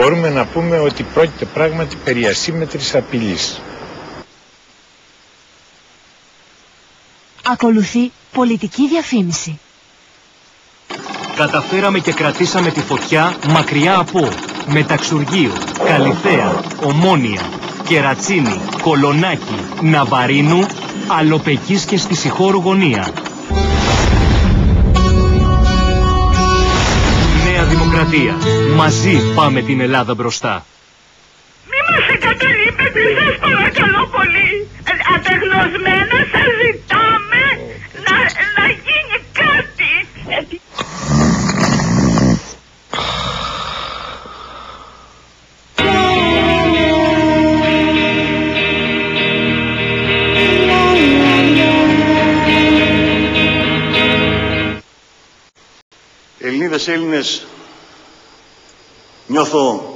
μπορούμε να πούμε ότι πρόκειται πράγματι περί ασύμμετρης απειλής. Ακολουθεί πολιτική διαφήμιση. Καταφέραμε και κρατήσαμε τη φωτιά μακριά από Μεταξουργείο, Καλυθέα, Ομόνια, Κερατσίνη, Κολονάκι, Ναβαρίνου, Αλοπεκής και στη Σιχώρου γωνία. Νέα Δημοκρατία. Μαζί πάμε την Ελλάδα μπροστά. Μη μας εγκαταλείπετε, σας παρακαλώ πολύ. Απεγνωσμένα σας ζητάμε να γίνει κάτι. Ελληνίδες, Έλληνες, νιώθω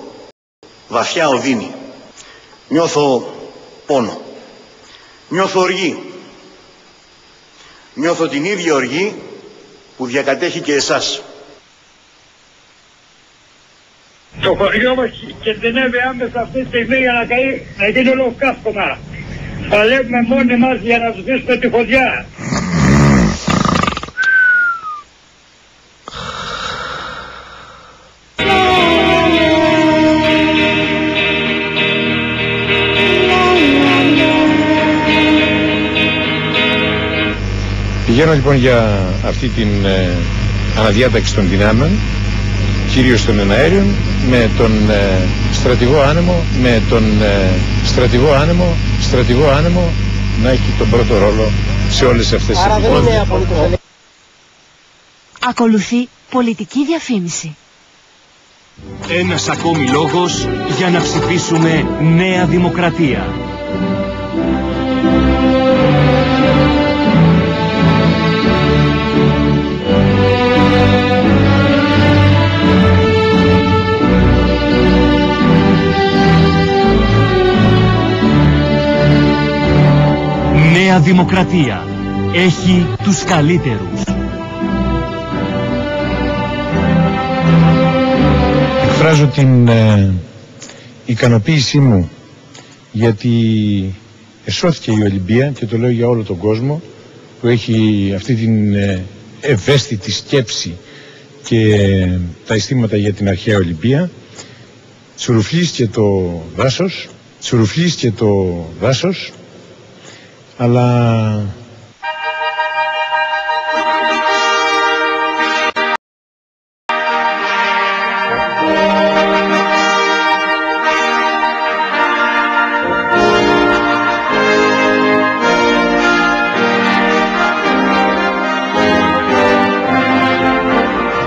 βαθιά οδύνη, νιώθω πόνο, νιώθω οργή, νιώθω την ίδια οργή που διακατέχει και εσάς. Το χωριό μας κινδυνεύει άμεσα αυτή τη στιγμή για να γίνει ολοκαύκωμα. Παλεύουμε μόνοι μας για να σβήσουμε τη φωτιά. Πηγαίνω λοιπόν για αυτή την αναδιάταξη των δυνάμεων, κυρίως των εναέριων, με τον στρατηγό άνεμο να έχει τον πρώτο ρόλο σε όλες αυτές τις επιχειρήσεις. Ακολουθεί πολιτική διαφήμιση. Ένας ακόμη λόγος για να ψηφίσουμε Νέα Δημοκρατία. Νέα Δημοκρατία έχει τους καλύτερους. Εκφράζω την ικανοποίησή μου γιατί εσώθηκε η Ολυμπία, και το λέω για όλο τον κόσμο που έχει αυτή την ευαίσθητη σκέψη και τα αισθήματα για την αρχαία Ολυμπία. Τσουρουφλίστηκε το δάσος, αλλά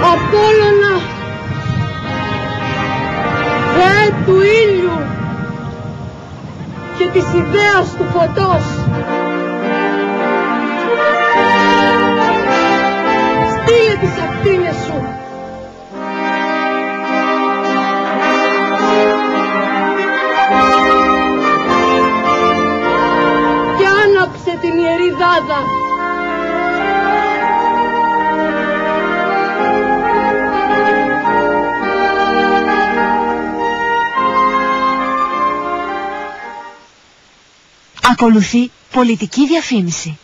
Απόλλωνα, Θεέ του ήλιου και της ιδέας του φωτός, στείλε τις ακτίνες σου. Και άναψε την ιερή δάδα. Ακολουθεί πολιτική διαφήμιση.